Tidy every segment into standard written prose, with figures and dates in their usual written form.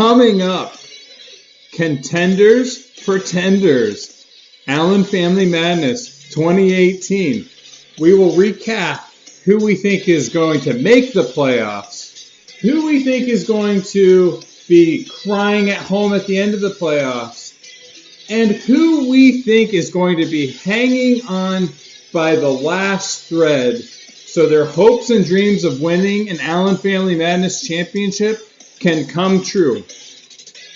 Coming up, Contenders Pretenders, Allen Family Madness 2018. We will recap who we think is going to make the playoffs, who we think is going to be crying at home at the end of the playoffs, and who we think is going to be hanging on by the last thread so their hopes and dreams of winning an Allen Family Madness championship can come true.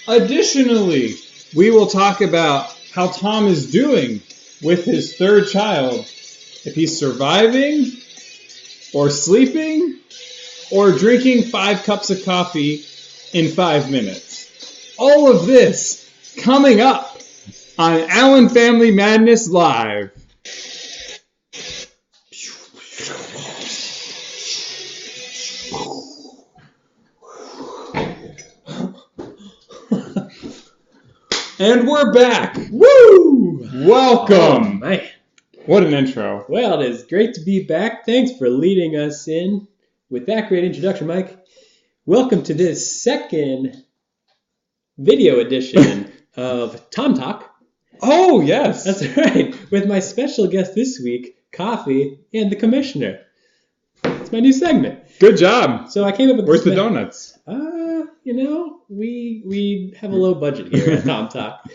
Additionally, we will talk about how Tom is doing with his third child, if he's surviving or sleeping or drinking 5 cups of coffee in 5 minutes. All of this coming up on Allen Family Madness Live. And we're back. Woo! Welcome. Oh, man. What an intro. Well, it is great to be back. Thanks for leading us in with that great introduction, Mike. Welcome to this second video edition of Tom Talk. Oh, yes. That's right. With my special guest this week, Coffee and the Commissioner. It's my new segment. Good job. So I came up with Where's this. the donuts? We have a low budget here at Tom Talk.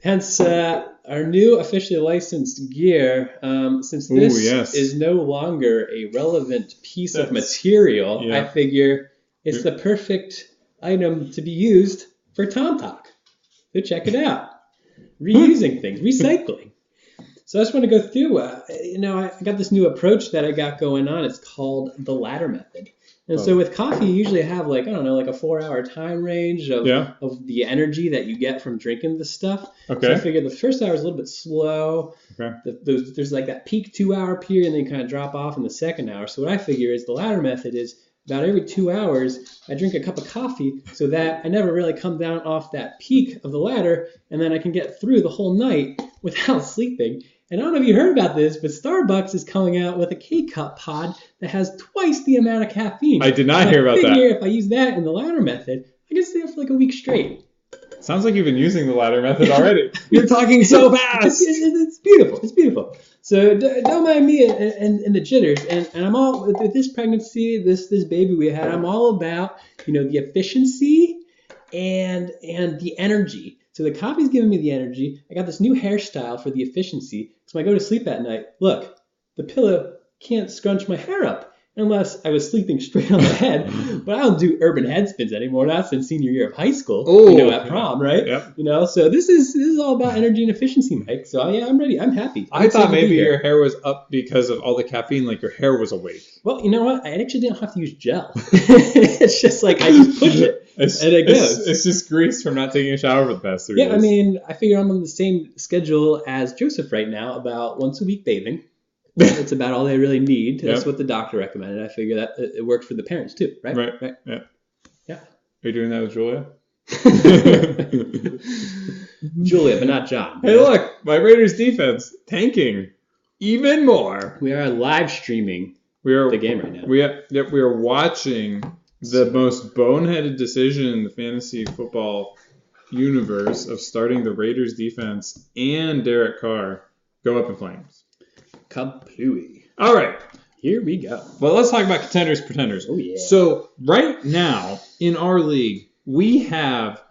Hence, our new officially licensed gear, since this is no longer a relevant piece of material, I figure it's the perfect item to be used for Tom Talk. So check it out. Reusing things, recycling. So I just want to go through, I got this new approach that I got going on. It's called the ladder method. And so with coffee, you usually have like a 4-hour time range of the energy that you get from drinking this stuff. Okay. So I figured the first hour is a little bit slow. Okay. There's like that peak 2-hour period and then you kind of drop off in the second hour. So what I figure is the ladder method is about every 2 hours, I drink a cup of coffee so that I never really come down off that peak of the ladder and then I can get through the whole night without sleeping. And I don't know if you heard about this, but Starbucks is coming out with a K-Cup pod that has twice the amount of caffeine. I did not hear about that. I figure if I use that in the ladder method, I can stay up for like a week straight. Sounds like you've been using the ladder method already. You're talking so fast. It's beautiful. It's beautiful. So don't mind me and the jitters. And I'm all, with this pregnancy, this baby we had, I'm all about, the efficiency and the energy. So the coffee's giving me the energy. I got this new hairstyle for the efficiency. So when I go to sleep at night, look, the pillow can't scrunch my hair up unless I was sleeping straight on the head. But I don't do urban head spins anymore. Not since senior year of high school. At prom, right? Yep. So this is all about energy and efficiency, Mike. So yeah, I'm ready. I'm happy. I thought maybe your hair was up because of all the caffeine, like your hair was awake. Well, you know what? I actually didn't have to use gel. It's just like I just push it. And it goes. It's just grease from not taking a shower for the past 3 days. Yeah, I mean, I figure I'm on the same schedule as Joseph right now, about once a week bathing. That's about all they really need. That's what the doctor recommended. I figure that it worked for the parents too, right? Right. Yeah. Are you doing that with Julia? Julia, but not John. Hey, look, my Raiders defense tanking even more. We are live streaming the game right now. We are watching the most boneheaded decision in the fantasy football universe of starting the Raiders defense and Derek Carr go up in flames. Kaplooey. All right. Here we go. Well, let's talk about Contenders Pretenders. Oh, yeah. So right now in our league, we have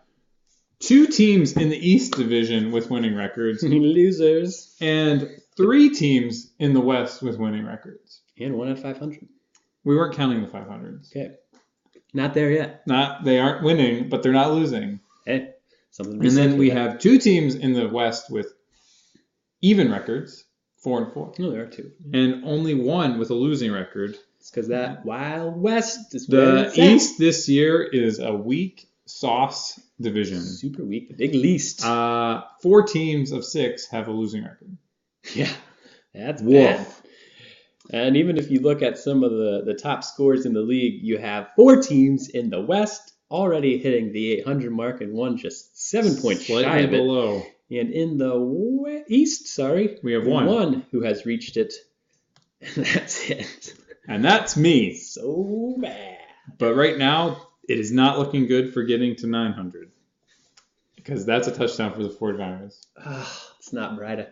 2 teams in the East Division with winning records. Losers. And 3 teams in the West with winning records. And 1 at 500. We weren't counting the 500s. Okay. Not there yet. They aren't winning, but they're not losing. Hey, something. And then we have 2 teams in the West with even records, 4-4. No, there are 2. And only 1 with a losing record. It's because that Wild West is the East this year is a weak sauce division. Super weak. The big least. 4 teams of 6 have a losing record. Yeah, that's bad. And even if you look at some of the top scores in the league, you have 4 teams in the West already hitting the 800 mark and 1 just 7 points shy of it. Below. And in the East, we have 1 who has reached it, and that's it. And that's me. So bad. But right now, it is not looking good for getting to 900 because that's a touchdown for the 49ers. It's not bright.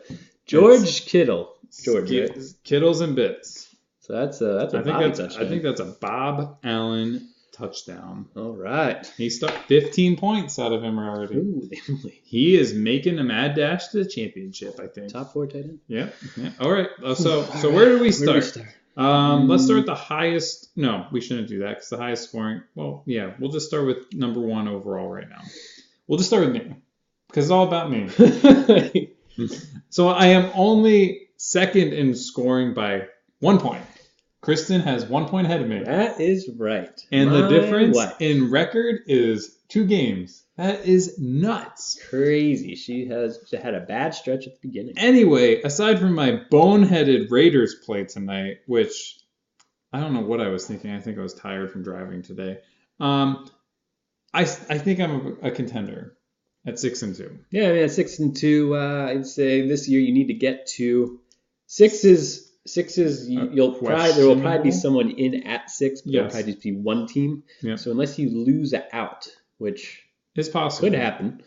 George Kittle. George, right? Kittles and bits. So that's a touchdown. I think that's a Bob Allen touchdown. All right. He stuck 15 points out of him already. Ooh, he is making a mad dash to the championship, I think. Top 4 tight end. Yeah. All right. So where do we start? Let's start the highest. No, we shouldn't do that because the highest scoring. Well, yeah, we'll just start with number 1 overall right now. We'll just start with me because it's all about me. So I am only second in scoring by 1 point. Kristen has 1 point ahead of me. That is right. And the difference in record is 2 games. That is nuts. Crazy. She had a bad stretch at the beginning. Anyway, aside from my boneheaded Raiders play tonight, which I don't know what I was thinking. I think I was tired from driving today. I think I'm a contender at 6-2. Yeah, I mean, at 6-2, I'd say this year you need to get to 6 is. There will probably be someone in at 6, but there'll probably just be one team. Yep. So unless you lose out, which is possible, could happen,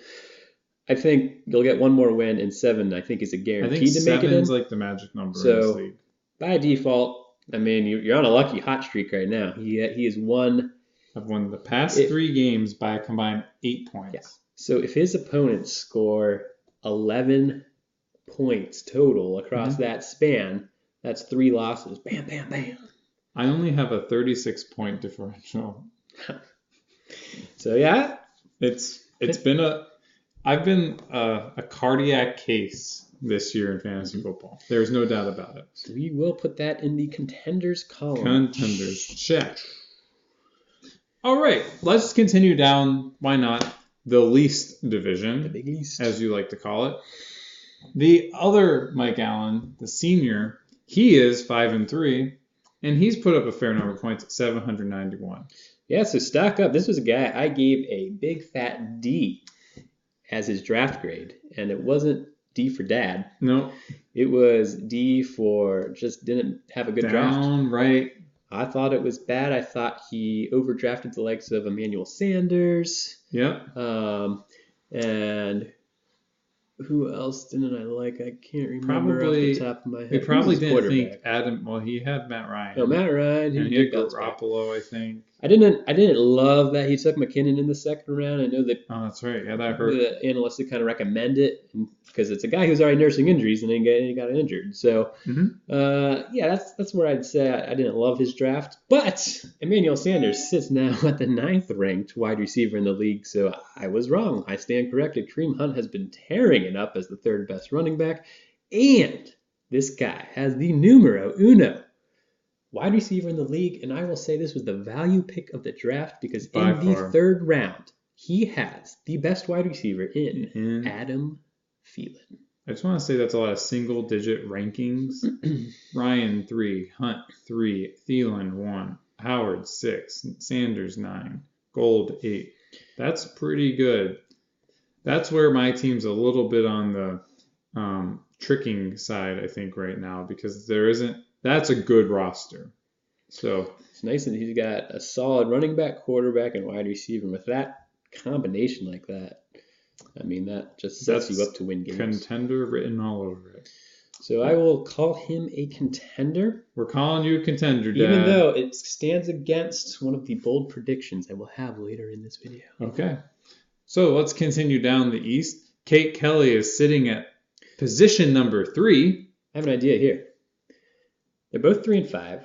I think you'll get one more win, and 7 I think is a guarantee to make it in. 7's like the magic number in so this league. By default, I mean you're on a lucky hot streak right now. He has won. I've won the past 3 games by a combined 8 points. Yeah. So if his opponents score 11 points total across that span. That's 3 losses. Bam, bam, bam. I only have a 36-point differential. So yeah, I've been a cardiac case this year in fantasy football. There's no doubt about it. So we will put that in the contenders column. Contenders, check. All right, let's continue down. Why not the least division, the big least, as you like to call it. The other Mike Allen, the senior. He is 5-3, and he's put up a fair number of points at 791. Yeah, so stock up. This was a guy I gave a big fat D as his draft grade, and it wasn't D for dad. No. It was D for just didn't have a good draft. Right. I thought it was bad. I thought he overdrafted the likes of Emmanuel Sanders. Yep. And who else didn't I like? I can't remember off the top of my head. We probably didn't think Adam. Well, he had Matt Ryan. No, Matt Ryan. And he had Garoppolo, I think. I didn't love that he took McKinnon in the second round. I know that. Oh, that's right. Yeah, that hurt. The analysts kind of recommend it because it's a guy who's already nursing injuries and then he got injured. So, yeah, that's where I'd say I didn't love his draft. But Emmanuel Sanders sits now at the 9th ranked wide receiver in the league. So I was wrong. I stand corrected. Kareem Hunt has been tearing it up as the 3rd best running back, and this guy has the numero uno wide receiver in the league, and I will say this was the value pick of the draft because in the 3rd round, he has the best wide receiver in Adam Thielen. I just want to say that's a lot of single-digit rankings. Ryan 3, Hunt 3, Thielen 1, Howard 6, Sanders 9, Gold 8. That's pretty good. That's where my team's a little bit on the tricking side, I think, right now because that's a good roster. So it's nice that he's got a solid running back, quarterback, and wide receiver. With that combination like that, I mean, that just sets you up to win games. Contender written all over it. So I will call him a contender. We're calling you a contender, Dad. Even though it stands against one of the bold predictions I will have later in this video. Okay. So let's continue down the East. Kate Kelly is sitting at position number 3. I have an idea here. They're both 3-5,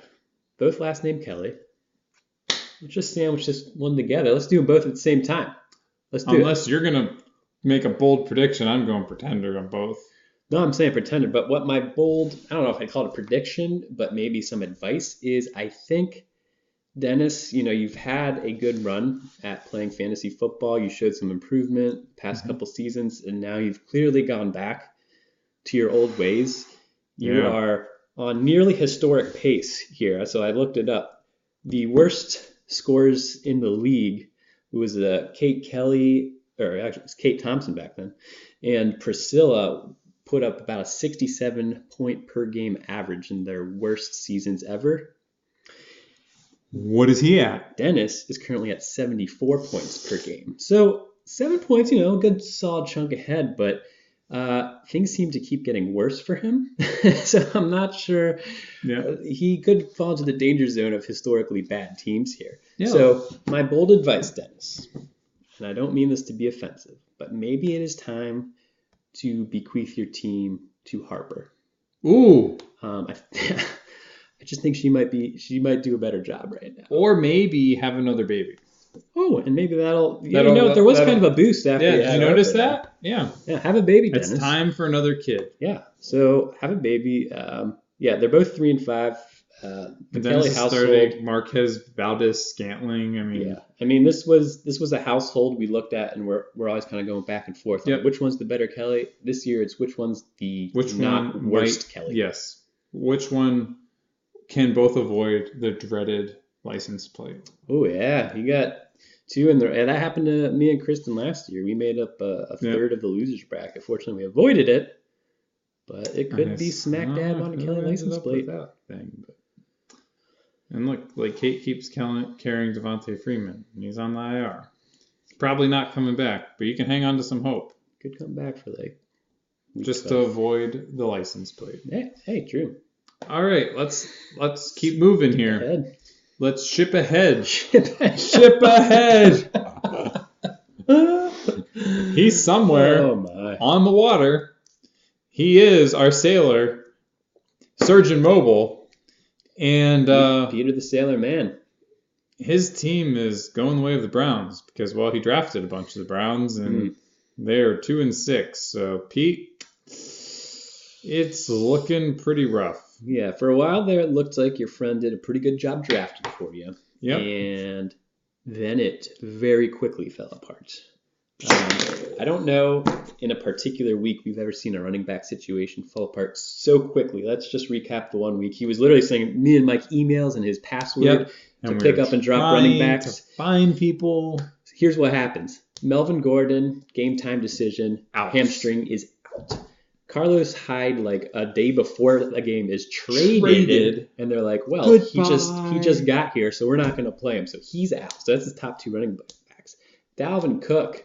both last name Kelly. Let's just sandwich this one together. Let's do them both at the same time. Let's do it. Unless you're going to make a bold prediction, I'm going pretender on both. No, I'm saying pretender, but what my bold, I don't know if I call it a prediction, but maybe some advice is I think, Dennis, you've had a good run at playing fantasy football. You showed some improvement past couple seasons, and now you've clearly gone back to your old ways. You are on nearly historic pace here. So I looked it up. The worst scores in the league was Kate Kelly, or actually it was Kate Thompson back then, and Priscilla put up about a 67 point per game average in their worst seasons ever. What is he at? Dennis is currently at 74 points per game. So 7 points, a good solid chunk ahead, but things seem to keep getting worse for him. So I'm not sure. Yeah. He could fall into the danger zone of historically bad teams here. Yeah. So my bold advice, Dennis, and I don't mean this to be offensive, but maybe it is time to bequeath your team to Harper. Ooh. I just think she might do a better job right now. Or maybe have another baby. Oh, and maybe that'll there was kind of a boost after. Yeah, did you notice that? Yeah. Yeah, have a baby, Dennis. It's time for another kid. Yeah, so have a baby. They're both 3 and 5. The Kelly household. Starting Marquez Valdez-Scantling. I mean, this was a household we looked at, and we're always kind of going back and forth. Yep. On which one's the better Kelly? This year, it's which one's the worst Kelly. Yes. Which one can both avoid the dreaded license plate? Oh yeah, you got 2 in there, and that happened to me and Kristen last year. We made up a third of the losers bracket. Fortunately, we avoided it, but it could be smack dab on a Kelly license plate. That thing, but. And look, like Kate keeps carrying Devontae Freeman, and he's on the IR. He's probably not coming back, but you can hang on to some hope. Could come back for just to avoid the license plate. Hey, true. All right, let's keep moving here. Ahead. Let's ship ahead. Ship ahead. He's somewhere on the water. He is our sailor, Surgeon Mobile. And Peter the Sailor Man. His team is going the way of the Browns because, he drafted a bunch of the Browns, and they're 2 and 6. So, Pete, it's looking pretty rough. Yeah, for a while there, it looked like your friend did a pretty good job drafting for you. Yep. And then it very quickly fell apart. I don't know in a particular week we've ever seen a running back situation fall apart so quickly. Let's just recap the 1 week. He was literally sending me and Mike emails and his password to pick up and drop running backs. To find people. Here's what happens. Melvin Gordon, game time decision, hamstring is out. Carlos Hyde, like a day before the game, is traded. And they're like, well, goodbye. he just got here, so we're not going to play him. So he's out. So that's his top 2 running backs. Dalvin Cook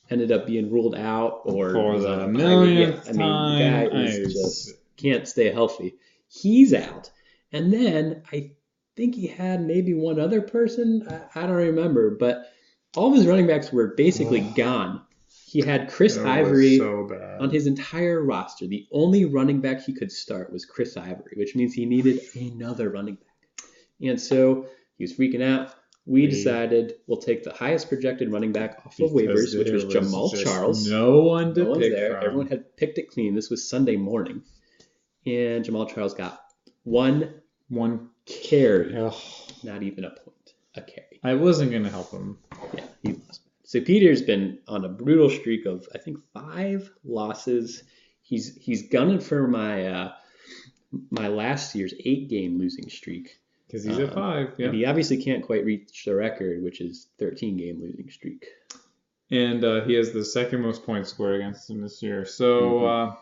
ended up being ruled out for the millionth time. The guy just can't stay healthy. He's out. And then I think he had maybe one other person. I don't remember, but all of his running backs were basically gone. He had Chris Ivory on his entire roster. The only running back he could start was Chris Ivory, which means he needed another running back. And so he was freaking out. We decided we'll take the highest projected running back off of waivers, which was Jamal Charles. No one to pick there. from. Everyone had picked it clean. This was Sunday morning. And Jamal Charles got one carry. Oh. Not even a point. A carry. I wasn't going to help him. Yeah, he was. So Peter's been on a brutal streak of, I think, 5 losses. He's gunning for my last year's 8-game losing streak. Because he's at 5, yeah. And he obviously can't quite reach the record, which is 13-game losing streak. And he has the second most points scored against him this year. So,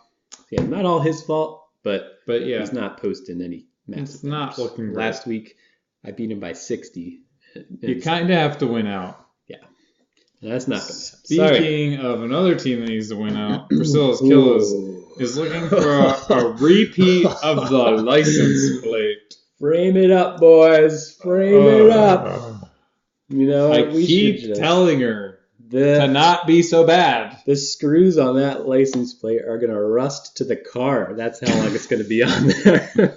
not all his fault, but yeah, he's not posting any massive. It's not looking great. Last week, I beat him by 60. You kind of have to win out. Yeah. And that's not going to happen. Speaking of another team that needs to win out, Priscilla's Killers is looking for a repeat of the license plate. Frame it up, boys. Frame it up. You know, I keep telling her to not be so bad. The screws on that license plate are going to rust to the car. That's how long it's going to be on there.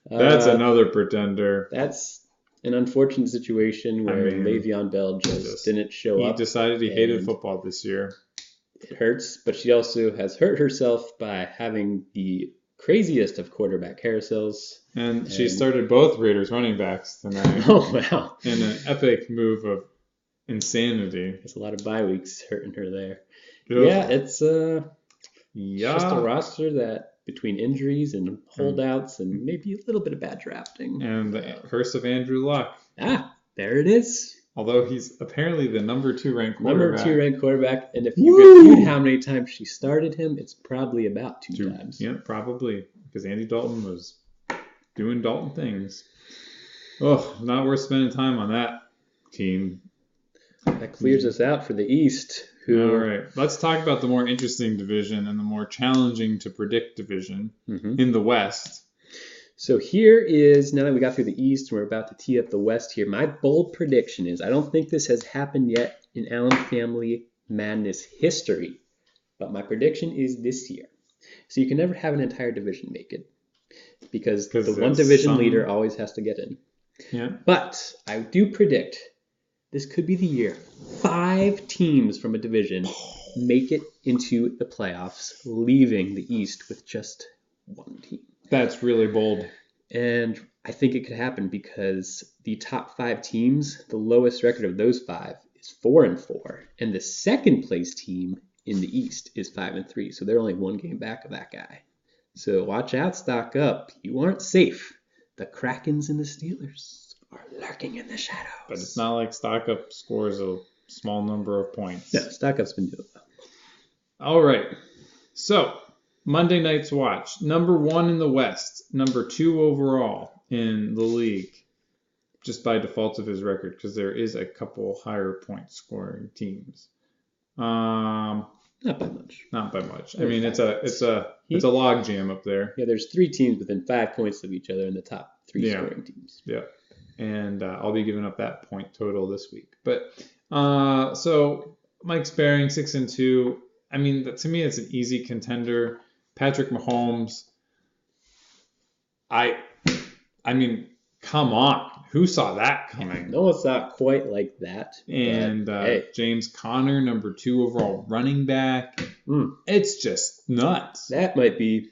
That's another pretender. That's an unfortunate situation where Le'Veon Bell just didn't show up. He decided he hated football this year. It hurts, but she also has hurt herself by having the craziest of quarterback carousels. And she started both Raiders running backs tonight. Oh, wow. In an epic move of insanity. There's a lot of bye weeks hurting her there. Ugh. Yeah, it's just a roster that between injuries and holdouts and maybe a little bit of bad drafting. And the curse of Andrew Luck. Ah, there it is. Although he's apparently the number 2 ranked quarterback. Number 2 ranked quarterback. And if you reviewed how many times she started him, it's probably about 2 times. Yeah, probably. Because Andy Dalton was doing Dalton things. Oh, not worth spending time on that team. That clears us out for the East. All right. Let's talk about the more interesting division and the more challenging to predict division in the West. So here is, now that we got through the East, we're about to tee up the West here. My bold prediction is, I don't think this has happened yet in Allen Family Madness history, but my prediction is this year. So you can never have an entire division make it, because the one division leader always has to get in. Yeah. But I do predict this could be the year 5 teams from a division make it into the playoffs, leaving the East with just 1 team. That's really bold. And I think it could happen because the top 5 teams, the lowest record of those 5 is 4-4, and the second place team in the East is 5-3. So they're only 1 game back of that guy. So watch out, stock up. You aren't safe. The Krakens and the Steelers are lurking in the shadows. But it's not like stock up scores a small number of points. No, stock up's been doing well. All right. So Monday night's watch. Number 1 in the West. Number 2 overall in the league. Just by default of his record, because there is a couple higher point scoring teams. Not by much. Not by much. I mean, it's a log jam up there. Yeah, there's 3 teams within 5 points of each other in the top 3 scoring teams. Yeah. And I'll be giving up that point total this week. But so Mike Sparing 6-2. I mean, to me, it's an easy contender. Patrick Mahomes. I mean, come on. Who saw that coming? No one saw it quite like that. And James Conner, number 2 overall running back. It's just nuts. That might be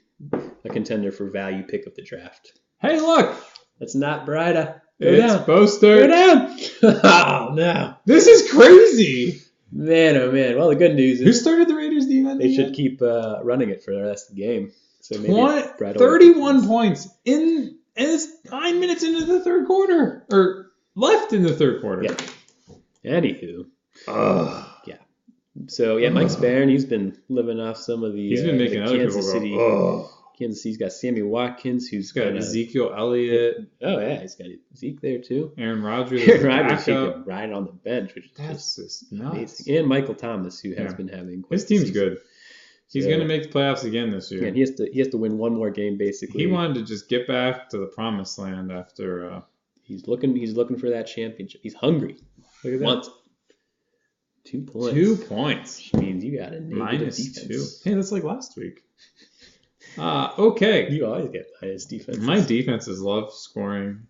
a contender for value pick of the draft. Hey, look. That's not Brida. It's Boster. Go down. Oh, no. This is crazy. Man, oh, man. Well, the good news is... Who started the Raiders defense? They should keep running it for the rest of the game. So maybe 31 points and it's 9 minutes into the third quarter. Or left in the third quarter. Yeah. Anywho. Yeah. So, yeah, Mike Sparing, he's been living off some of the He's been making other Kansas people go, Kansas City's got Sammy Watkins, who's got Ezekiel Elliott. Oh, yeah, he's got Zeke there, too. Aaron Rodgers. Riding on the bench, which is just amazing. And Michael Thomas, who has been having his team's good. He's going to make the playoffs again this year. Yeah, he has to win one more game, basically. He wanted to just get back to the promised land after... He's looking for that championship. He's hungry. Look at that. 2 points. 2 points. Which means you got a negative defense. Hey, that's like last week. Okay. You always get minus defense. My defenses love scoring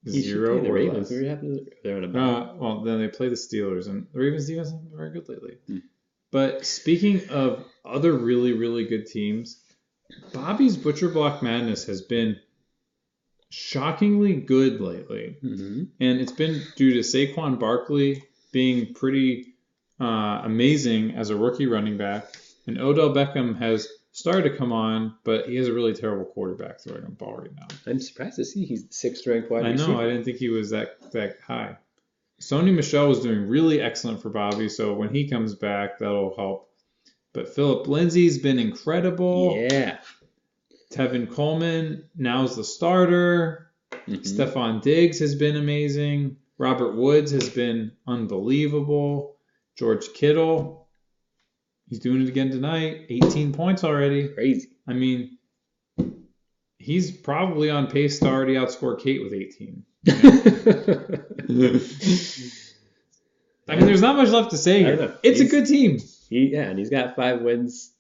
0 the or Ravens. less. They're on a bye. Well, then they play the Steelers, and the Ravens defense hasn't been very good lately. But speaking of other really, really good teams, Bobby's Butcher Block Madness has been shockingly good lately. And it's been due to Saquon Barkley being pretty amazing as a rookie running back. And Odell Beckham has started to come on, but he has a really terrible quarterback throwing the ball right now. I'm surprised to see he's the 6th ranked wide receiver. I know. I didn't think he was that high. Sony Michel was doing really excellent for Bobby, so when he comes back, that'll help. But Philip Lindsay's been incredible. Yeah. Tevin Coleman now's the starter. Stephon Diggs has been amazing. Robert Woods has been unbelievable. George Kittle, he's doing it again tonight. 18 points already. Crazy. I mean, he's probably on pace to already outscore Kate with 18. I mean, there's not much left to say here. It's a good team. And he's got 5 wins.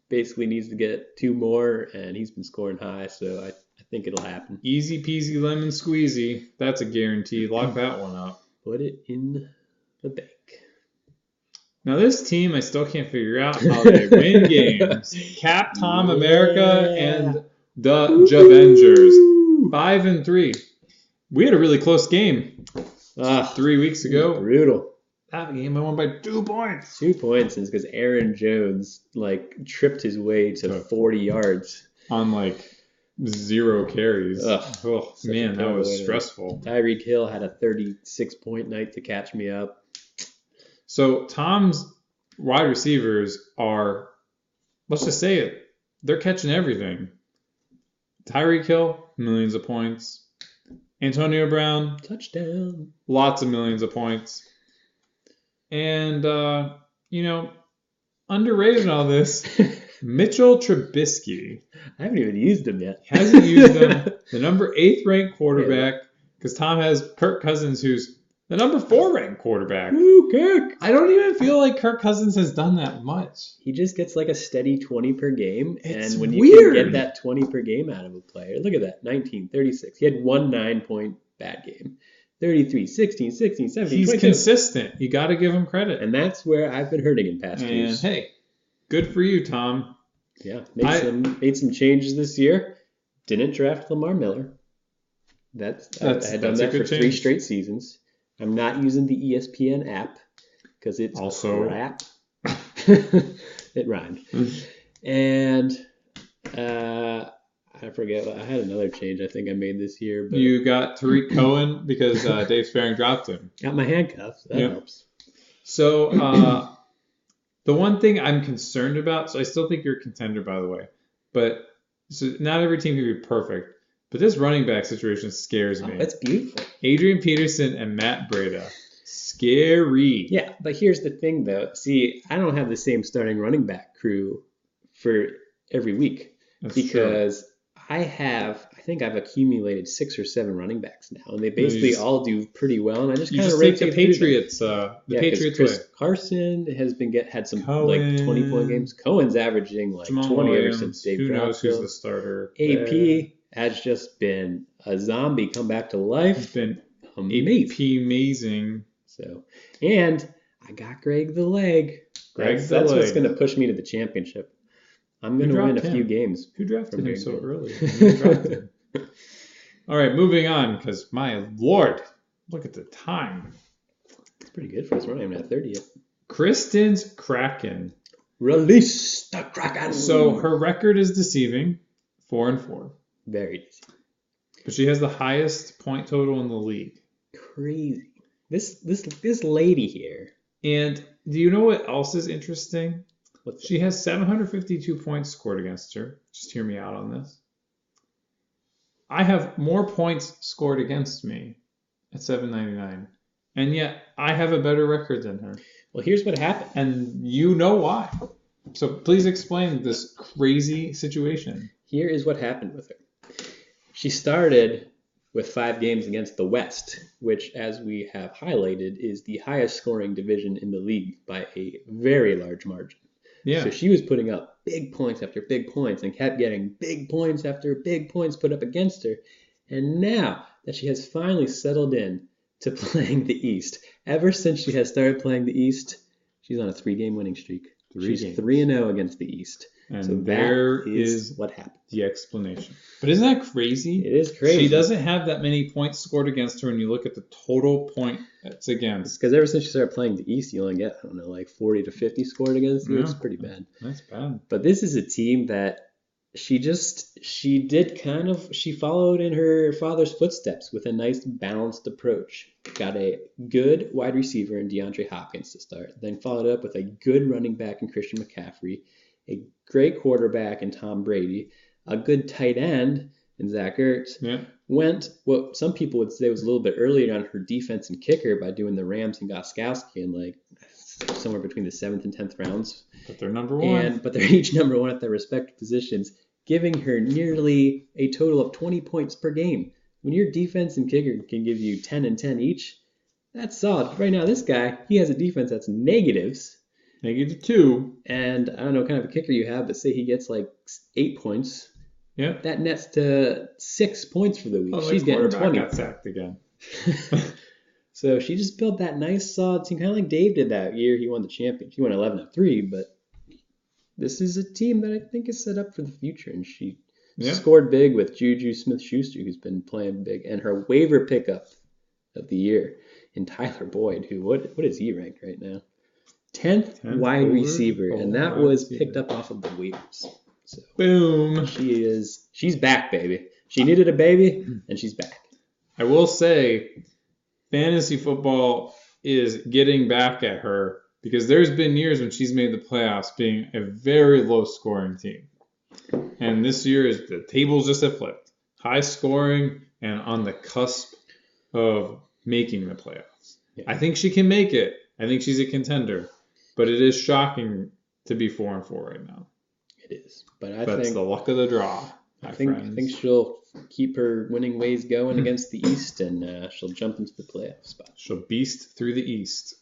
Basically needs to get 2 more, and he's been scoring high, so I think it'll happen. Easy peasy lemon squeezy. That's a guarantee. Lock that one up. Put it in the bank. Now, this team, I still can't figure out how they win games. Cap Tom America and the Javengers. 5-3. We had a really close game 3 weeks ago. Brutal. That game I won by 2 points. 2 points is because Aaron Jones tripped his way to 40 yards on 0 carries. Oh man, that was stressful. Tyreek Hill had a 36-point night to catch me up. So Tom's wide receivers are, let's just say it, they're catching everything. Tyreek Hill, millions of points. Antonio Brown, touchdown. Lots of millions of points. And, underrated in all this, Mitchell Trubisky. I haven't even used him yet. Hasn't used him. The number 8th ranked quarterback, because Tom has Kirk Cousins, who's the number 4 ranked quarterback. Ooh, Kirk. I don't even feel like Kirk Cousins has done that much. He just gets like a steady 20 per game. It's and when you weird. can get that 20 per game out of a player, look at that, 19, 36. He had one 9-point bad game. 33, 16, 16, 17, He's 22. Consistent. You got to give him credit. And that's where I've been hurting in past years. And hey, good for you, Tom. Yeah, made some changes this year. Didn't draft Lamar Miller. I had done that for 3 straight seasons. I'm not using the ESPN app because it's also crap. It rhymed. And I forget. I had another change I think I made this year. But you got Tariq Cohen because Dave Sparing dropped him. Got my handcuffs. That helps. So the one thing I'm concerned about, so I still think you're a contender, by the way, but so not every team can be perfect. But this running back situation scares me. That's beautiful. Adrian Peterson and Matt Breida. Scary. Yeah, but here's the thing, though. See, I don't have the same starting running back crew for every week. That's because true. I think I've accumulated 6 or 7 running backs now, and they basically all do pretty well. And I just kind of take the Patriots. Patriots Chris way. Carson has had some Cohen, like 20-point games. Cohen's averaging like Jamal 20 Williams, ever since Dave who dropped knows who's the starter? AP has just been a zombie come back to life. He's been amazing. So, and I got Greg the Leg. That's what's going to push me to the championship. I'm going to win a few games. Who drafted him so early? All right, moving on, because my Lord, look at the time. It's pretty good for us. We're not even at 30 yet. Kristen's Kraken. Release the Kraken. So her record is deceiving, 4-4. Very deceiving. But she has the highest point total in the league. Crazy. This lady here. And do you know what else is interesting? What's she has 752 points scored against her. Just hear me out on this. I have more points scored against me at 799. And yet I have a better record than her. Well, here's what happened. And you know why. So please explain this crazy situation. Here is what happened with her. She started with 5 games against the West, which, as we have highlighted, is the highest scoring division in the league by a very large margin. Yeah. So she was putting up big points after big points and kept getting big points after big points put up against her. And now that she has finally settled in to playing the East, ever since she has started playing the East, she's on a 3-game winning streak. She's 3-0 against the East. And so there is what happened. The explanation. But isn't that crazy? It is crazy. She doesn't have that many points scored against her when you look at the total point that's against. Because ever since she started playing the East, you only get, I don't know, like 40 to 50 scored against you, which is pretty bad. That's bad. But this is a team that she followed in her father's footsteps with a nice balanced approach. Got a good wide receiver in DeAndre Hopkins to start, then followed up with a good running back in Christian McCaffrey, a great quarterback in Tom Brady, a good tight end in Zach Ertz. Yeah. Went what some people would say was a little bit earlier on her defense and kicker by doing the Rams and Gostkowski in like somewhere between the 7th and 10th rounds. But they're number 1. But they're each number 1 at their respective positions, giving her nearly a total of 20 points per game. When your defense and kicker can give you 10 and 10 each, that's solid. Right now, this guy, he has a defense that's negatives. -2. And I don't know what kind of a kicker you have, but say he gets like 8 points. Yeah. That nets to 6 points for the week. Oh, she's getting 20. Got sacked again. So she just built that nice solid team, kind of like Dave did that year. He won the championship. He won 11-3, but this is a team that I think is set up for the future. And she scored big with Juju Smith-Schuster, who's been playing big, and her waiver pickup of the year in Tyler Boyd, who what is he ranked right now? 10th wide receiver, and that was picked up off of the waivers. So boom. She's back, baby. She needed a baby, and she's back. I will say, fantasy football is getting back at her because there's been years when she's made the playoffs being a very low-scoring team. And this year, the tables just have flipped. high scoring and on the cusp of making the playoffs. Yeah. I think she can make it. I think she's a contender. But it is shocking to be 4-4 right now. It is. But that's the luck of the draw. I think she'll keep her winning ways going against the East, and she'll jump into the playoff spot. She'll beast through the East.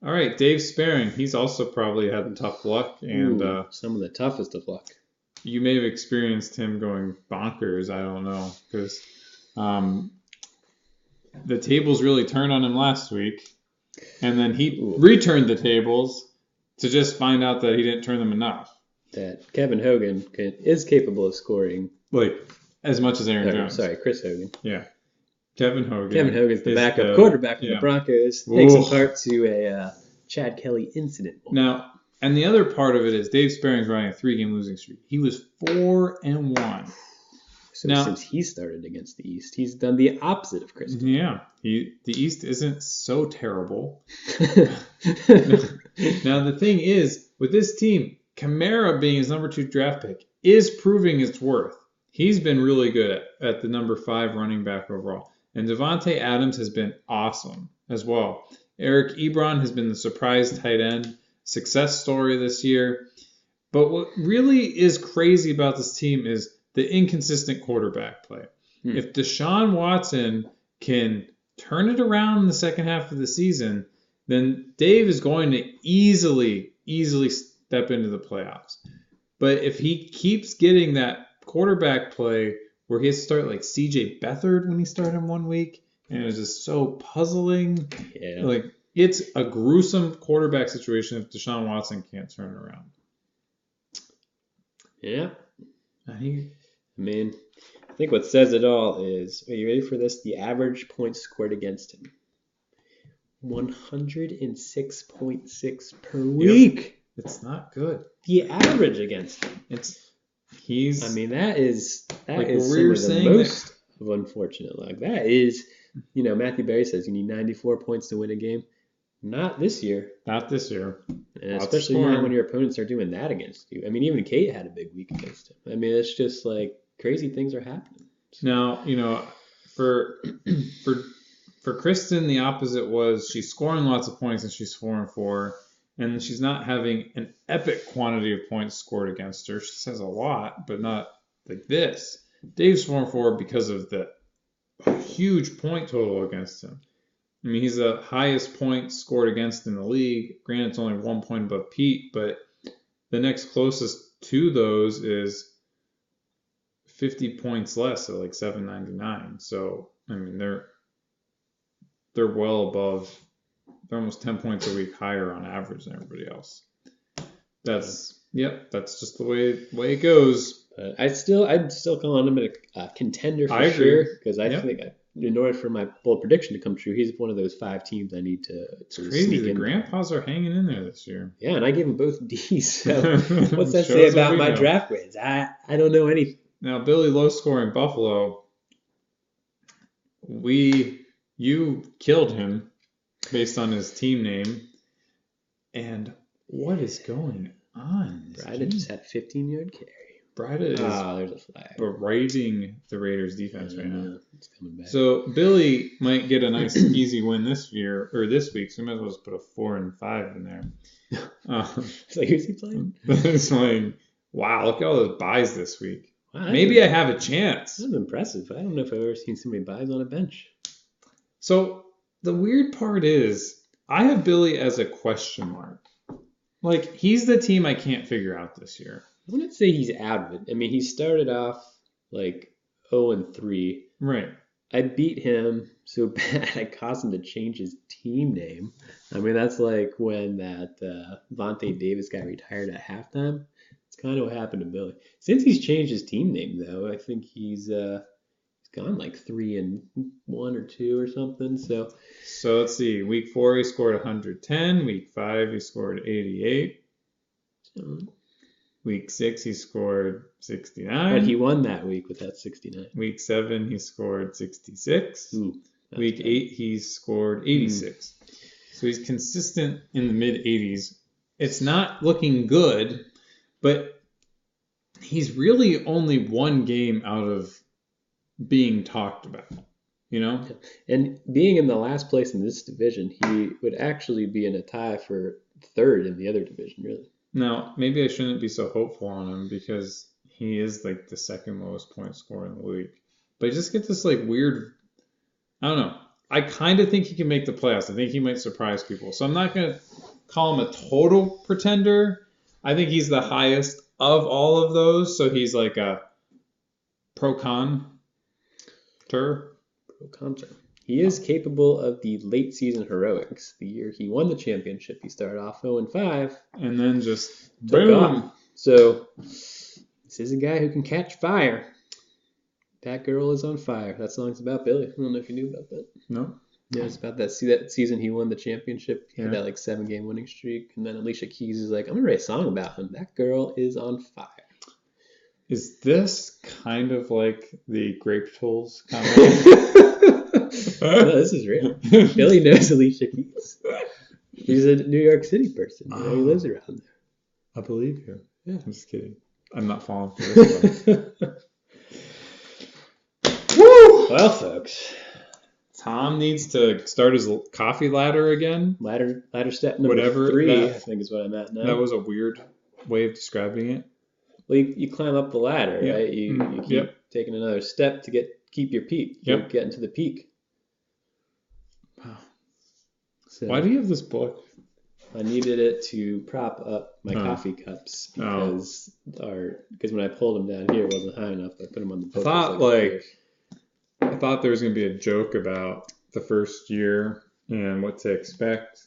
All right, Dave Sparing. He's also probably had tough luck. And some of the toughest of luck. You may have experienced him going bonkers. I don't know. Because the tables really turned on him last week. And then he returned the tables to just find out that he didn't turn them enough. That Kevin Hogan is capable of scoring. As much as Aaron Jones. Sorry, Chris Hogan. Yeah. Kevin Hogan. Kevin Hogan's the backup quarterback for the Broncos. Thanks in part to a Chad Kelly incident. Now, and the other part of it is Dave Sparing's running a 3-game losing streak. He was 4-1. So now, since he started against the East, he's done the opposite of Chris. Yeah. The East isn't so terrible. Now, the thing is, with this team, Kamara being his number 2 draft pick is proving its worth. He's been really good at the number 5 running back overall. And Devontae Adams has been awesome as well. Eric Ebron has been the surprise tight end success story this year. But what really is crazy about this team is the inconsistent quarterback play. If Deshaun Watson can turn it around in the second half of the season, then Dave is going to easily step into the playoffs. But if he keeps getting that quarterback play where he has to start like CJ Beathard when he started him one week, and it was just so puzzling. Yeah. It's a gruesome quarterback situation if Deshaun Watson can't turn it around. Yeah. I think what says it all is, are you ready for this? The average points scored against him. 106.6 per week. Yep. It's not good. The average against him. That is some of the most of unfortunate luck. That is, Matthew Berry says you need 94 points to win a game. Not this year. Not this year. And especially when your opponents are doing that against you. Even Kate had a big week against him. It's just crazy things are happening. Now, for Kristen, the opposite was she's scoring lots of points and she's 4-4. And she's not having an epic quantity of points scored against her. She says a lot, but not like this. Dave's 4-4 because of the huge point total against him. He's the highest point scored against in the league. Granted, it's only 1 point above Pete, but the next closest to those is 50 points less, so 799. So, they're well above. They're almost 10 points a week higher on average than everybody else. That's just the way it goes. I'd still call him a contender for sure, because I think in order for my bold prediction to come true, he's one of those 5 teams I need to crazy. Sneak the in. Grandpas are hanging in there this year. Yeah, and I gave them both D's. So what's that say about my draft grades? I don't know anything. Now, Billy Low scoring Buffalo, you killed him based on his team name. And what is going on? Bryda just had a 15-yard carry. Bryda is there's a flag. berating the Raiders defense right now. It's coming back. So Billy might get a nice easy win this week. So we might as well just put a 4 and 5 in there. So who's he playing? He's playing. Wow, look at all those buys this week. Wow, maybe I have a chance. That's impressive. I don't know if I've ever seen somebody buys on a bench. So the weird part is I have Billy as a question mark. He's the team I can't figure out this year. I wouldn't say he's out of it. He started off 0-3. Right. I beat him so bad I caused him to change his team name. That's like when that Vontae Davis guy retired at halftime. It's kind of what happened to Billy. Since he's changed his team name, though, I think he's gone 3-1 or 2 or something. So let's see. Week 4 he scored 110. Week 5 he scored 88. Week 6 he scored 69. But he won that week with that 69. Week 7 he scored 66. Week 8 he scored 86. So he's consistent in the mid 80s. It's not looking good, but he's really only one game out of being talked about, you know? And being in the last place in this division, he would actually be in a tie for third in the other division, really. Now, maybe I shouldn't be so hopeful on him because he is like the second lowest point scorer in the league. But I just get this like weird, I don't know. I kind of think he can make the playoffs. I think he might surprise people. So I'm not going to call him a total pretender. I think he's the highest of all of those. So he's like a pro-con. He is capable of the late season heroics. The year he won the championship, he started off 0-5. And then just took off. So this is a guy who can catch fire. That girl is on fire. That song's about Billy. I don't know if you knew about that. No. Yeah, it's about that season he won the championship. He had that like 7-game winning streak. And then Alicia Keys is like, I'm going to write a song about him. That girl is on fire. Is this kind of like the Grape Tolls comment? No, this is real. Billy knows Alicia Keys. He's a New York City person. You know, he lives around there. I believe you. Yeah. I'm just kidding. I'm not falling for this one. Woo! Well, folks. Tom needs to start his coffee ladder again. Ladder step number 3, I think is what I'm at now. That was a weird way of describing it. Well, you climb up the ladder, right? You keep taking another step to keep your peak. Keep getting to the peak. Wow. So why do you have this book? I needed it to prop up my coffee cups because when I pulled them down here, it wasn't high enough. I put them on the book. I thought there was going to be a joke about the first year and what to expect.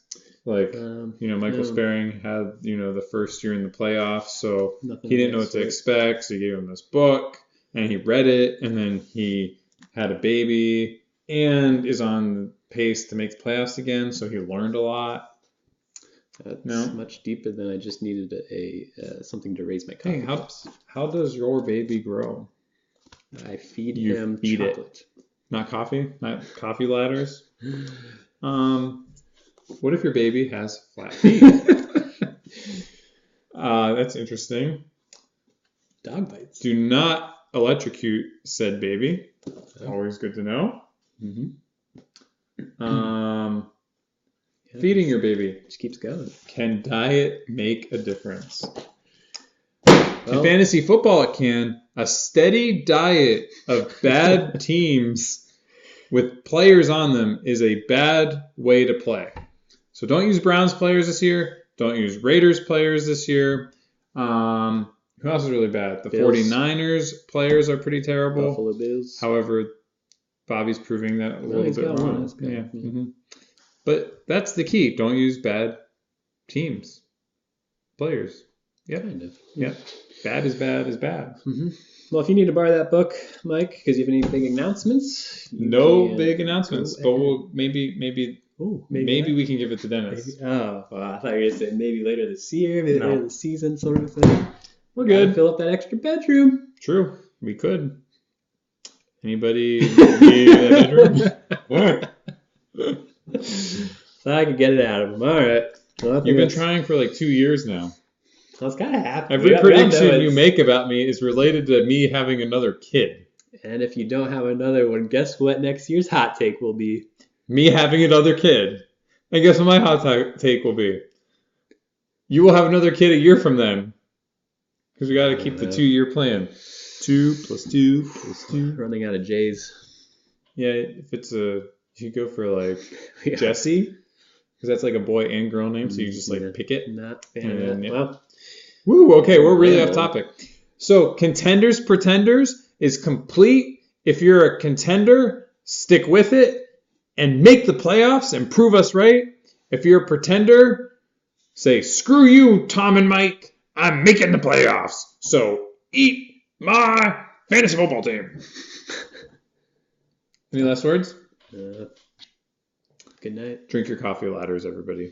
Like, Michael Sperring had, the first year in the playoffs, so he didn't know what to expect, so he gave him this book, and he read it, and then he had a baby, and is on pace to make the playoffs again, so he learned a lot. That's much deeper than I just needed something to raise my coffee cups. How does your baby grow? I feed him chocolate. Not coffee? Not coffee ladders? What if your baby has flat feet? That's interesting. Dog bites. Do not electrocute said baby. Always good to know. Mm-hmm. Feeding your baby. Just keeps going. Can diet make a difference? In fantasy football, it can. A steady diet of bad teams with players on them is a bad way to play. So don't use Browns players this year. Don't use Raiders players this year. Who else is really bad? The Bills. 49ers players are pretty terrible. Buffalo Bills. However, Bobby's proving that a little bit wrong. Yeah. Mm-hmm. But that's the key. Don't use bad teams. Players. Yep. Kind of. Yep. Bad is bad is bad. Mm-hmm. Well, if you need to borrow that book, Mike, because you have any big announcements? No big announcements, but we'll maybe we can give it to Dennis. Well, I thought you were going to say maybe later this year, maybe later this season, sort of thing. We're good. Fill up that extra bedroom. True, we could. Anybody need a bedroom? So I could get it out of him. All right. Well, you've been trying for like 2 years now. I was kind of happy. Every prediction you make about me is related to me having another kid. And if you don't have another one, guess what next year's hot take will be? Me having another kid. And guess what my hot take will be? You will have another kid a year from then. Because we got to keep the 2-year plan. 2 + 2 + 2. Running out of J's. Yeah, if you go for like Jesse, because that's like a boy and girl name, so you just like pick it. Not fan Well. Woo, okay, we're really off topic. So, Contenders Pretenders is complete. If you're a contender, stick with it and make the playoffs and prove us right. If you're a pretender, say, screw you, Tom and Mike. I'm making the playoffs. So, eat my fantasy football team. Any last words? Good night. Drink your coffee ladders, everybody.